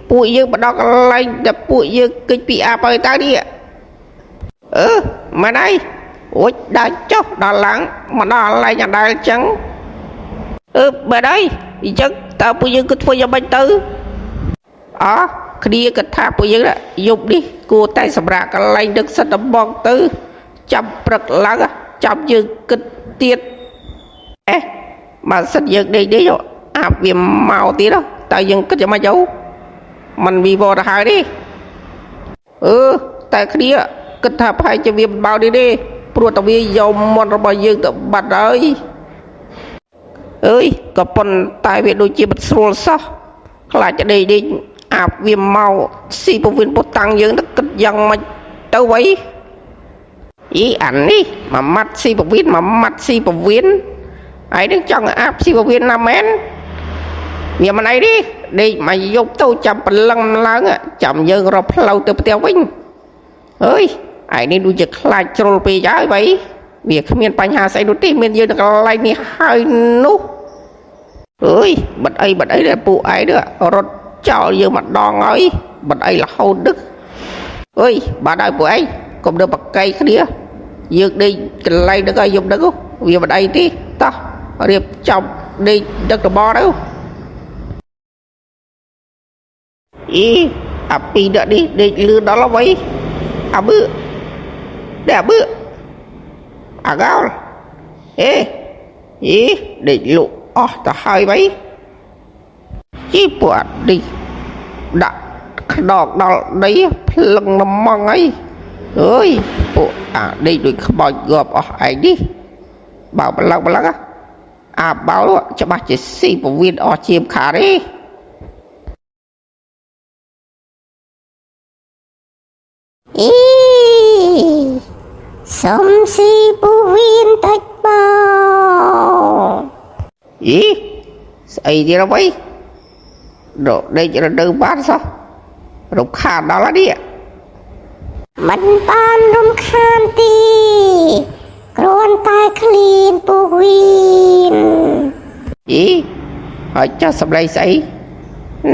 ពួកយើងបដកឡើងតែពួកយើងគិតពីអាប់ហើយតើនេះមែនហើយអូចដើរចុះដល់ឡើងមកដល់ឡើងអដែលអញ្ចឹងមែនហើយអញ្ចឹងតើពួកយើងគិតធ្វើយ៉ាងម៉េចទៅគ្នាគិតថាពួកយើងយប់នេះគួរតែសម្រាប់កន្លែងដឹកសិតដំបងទៅចាំព្រឹកឡើងចាំយើងគិតទៀតបើសិនយើងដេកអាប់វាមកទៀតតើយើងគិតយ៉ាងម៉េចទៅมันវិវត្តទៅហើយទេតែគ្នាគិតថាប្រហែលជាវាមិនបោនេះទេព្រោះតែវាយកមាត់របស់យើងទៅបាត់ហើយក៏ប៉ុន្តែវាដូចជាមិនស្រួលសោះខ្លាចដេកអាប់វាមកស៊ីពវៀនពុះតាំងយើងទៅគិតយ៉ាងម៉េចទៅវៃអានេះមួយម៉ាត់ស៊ីពវៀនមួយម៉ាត់ស៊ីពវៀនហើយនឹងចង់អាប់ស៊ីពវៀនណាមែនវាមិនអីទេដេកមកយប់ទៅចាំព្រលឹងឡើងចាំយើងរកផ្លូវទៅផ្ទះវិញឯនេះដូចជាខ្លាចជ្រុលពេកហើយវៃវាគ្មានបញ្ហាស្អីនោះទេមានយើងនៅកន្លែងនេះហើយនោះបិទអីដែរពួកឯងនេះរត់ចោលយើងម្ដងហើយបិទអីរហូតដឹកបាត់ហើយពួកឯងកុំទៅបកកៃគ្នាយើងដេកកន្លែងដឹកឲ្យយប់ដឹកវាមិនអីទេតោះរៀបចំដេកដឹកតបទៅអាពីដឹកនេះដេកលឿនដល់ហើយវៃអាបឺអាកោលដេកលក់អស់ទៅហើយវៃពួកនេះដាក់ខ្នងដល់ដីភ្លឹងល្មងអីពួកដេកដូចខ្មោចងាប់អស់ឯងនេះបើប្លឹងបោច្បាស់ជាស៊ីពវៀនអស់ជាមខាទេសុំស៊ីពវៀនតិចបងស្អីទៀតអ្វីដេករដូវបានសោះរំខានដល់ហើយនេះមិនបានរំខានទេគ្រាន់តែឃ្លានពវៀនហើយចុះសម្លេងស្អី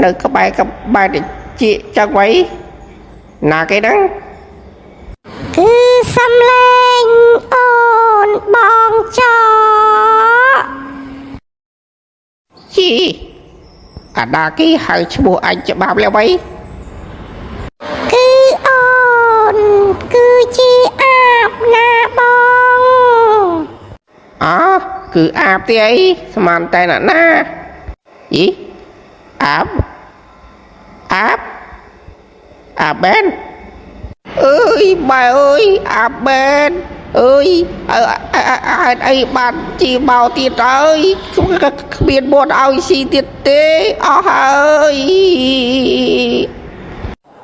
នៅក្បែរតិចចឹងໄວណាគេហ្នឹងគឺសំឡេងអូនបងចអាដាគីហៅឈ្មោះអញច្បាប់แล้วໄວគឺអូនគឺជាអាបណាបងគឺអាបទេអីស្មានតែណាអាបែនបែអាបែនអីបានជីបោទៀតហើយគ្មានបួនឲ្យស៊ីទៀតទេអស់ហើយ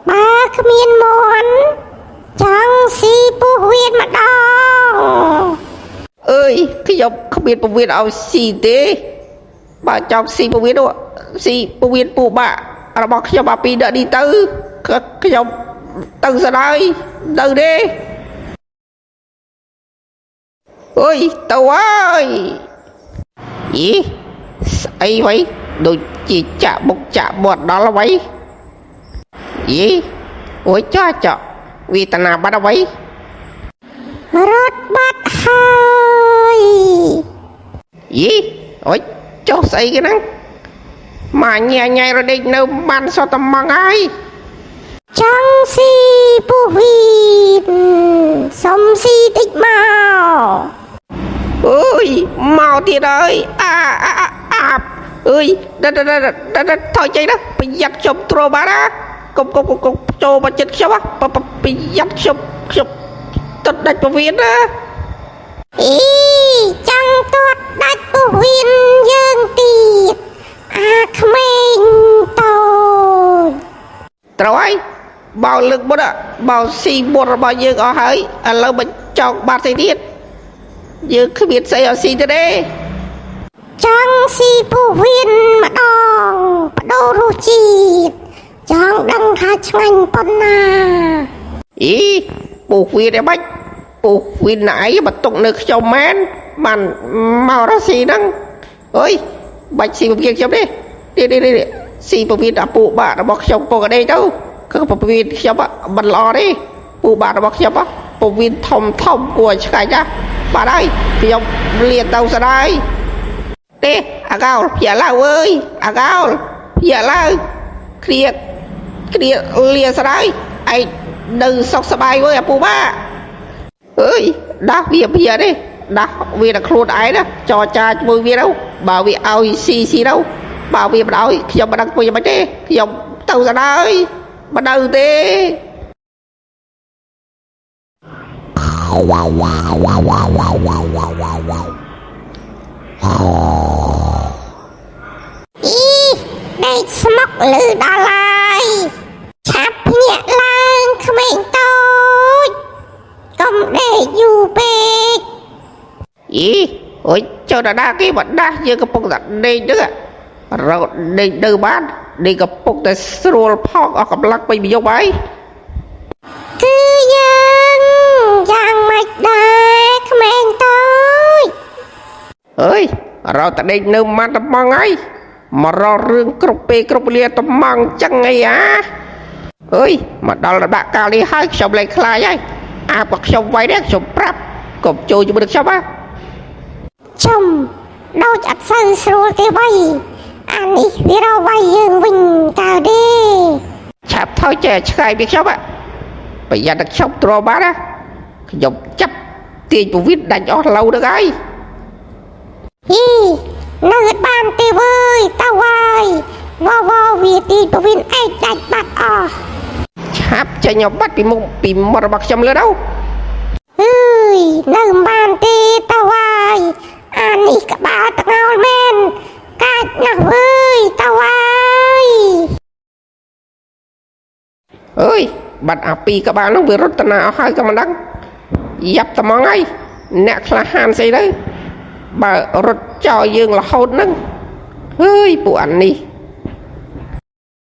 បើគ្មានមុនចង់ស៊ីពោះវៀនម្ដងខ្ញុំគ្មានពវៀនឲ្យស៊ីទេបើចង់ស៊ីពវៀននោះស៊ីពវៀនពូបាក់របស់ខ្ញុំអាពីនេះទៅខ្ញុំទៅស្ដាយទៅទេទៅហើយស្អីវ៉ៃដូចជាចាក់មុខចាក់មាត់ដល់អ្វីចាវាតាណាបាត់អ្វីរត់បាត់ហើយចុះស្អីគេហ្នឹងមកញ៉ៃរដេកនៅបានសតម៉ងហើយចង់ស៊ីពោះវៀនសុំស៊ីតិចមកមកទៀតហើយអាប់ថយចេញណាប្រយ័ត្នខ្ញុំទ្របានណាកុំចូលមកចិត្តខ្ញុំប្រយ័ត្នខ្ញុំទឹកដាច់ពវៀនណាចង់ទាត់ដាច់ពោះវៀនយើងទៀតអាក្មេងតូចត្រូវហើយបោលើកមុនបោស៊ីមុនរបស់យើងអស់ហើយឥឡូវបញ្ចង់បាត់ស្អីទៀតយើងគ្មានស្អីឲ្យស៊ីទេចង់ស៊ីពោះវៀនម្ដងបដូររសជាតិចង់ដឹងថាឆ្ងាញ់ប៉ុណ្ណាពោះវៀនឯបាច់ពោះវៀនណាអីបន្ទុកនៅខ្ញុំមែនបានមករកស៊ីហ្នឹងបាច់ស៊ីពវៀនខ្ញុំទេ ស៊ីពវិនអាពូបារបស់ខ្ញុំពកដេទៅគឺពវិនខ្ញុំមិនល្អទេពូបារបស់ខ្ញុំពវិនធំគួរឆ្កាច់ណាបាទហើយខ្ញុំលាទៅស្ដាយទេអាកោលភ្យាឡើងអើយអាកោលភ្យាឡើងគ្រាលាស្ដាយឯងនៅសុខសบายវើអាពូបាអើយដាស់វាភ្យាទេដាស់វាដល់ខ្លួនឯងណាចរចាជាមួយវាទៅបើវាឲ្យស៊ីទៅបើវាមិនឲ្យខ្ញុំមិនដឹងធ្វើយ៉ាងម៉េចទេខ្ញុំទៅស្ដាយមិនដឹងទេអីដេកស្មុកលឺដល់ហើយឆាប់ភ្ញាក់ឡើងក្មេងតូចកុំដេកយូរពេកអីអូយចូលដល់ណាគេបដាស់យើងកំពុងតែដេកហ្នឹងរត់ដេកទៅបានដេកកំពុងតែស្រួលផកអស់កម្លាំងពេញប្រយោគហើយគឺយើងយ៉ាងម៉េចដែរក្មេងតូចអើយរត់តែដេកនៅម៉ាត់តំងហើយមករករឿងគ្រប់ពេលគ្រប់វេលាតំងចឹងអីអើយមកដល់រដាក់កាលនេះហើយខ្ញុំលែងខ្លាចហើយអាបើខ្ញុំវាយនេះខ្ញុំប្រាប់កុំចូលជាមួយនឹងខ្ញុំជុំដូចអត់សូវស្រួលទេវៃអានេះវារវាយយើងវិញតើទេឆាប់ថយចេះឆ្កែពីខ្ញុំប្រយ័ត្នតែខ្ញុំទ្រាំបានណាខ្ញុំចាប់ទាញពវិនដាច់អស់ឡូវទៅហើយហ៊ីនៅបានទេវើយតើវាយវាទីពវិនឯងដាច់បាត់អស់ឆាប់ចេញបាត់ពីមុខរបស់ខ្ញុំលើទៅអើយនៅបានទេតើវាយអានេះក្បាលតងោលមែនកាច់ណាស់វើយតើវាយអើយបាត់អាពីក្បាលនោះវារត់តាអស់ហើយក៏មិនដឹងយ៉ាប់ត្មងហើយអ្នកក្លាហានស្អីទៅបើរត់ចោលយើងរហូតហ្នឹងអើយពួកអានេះ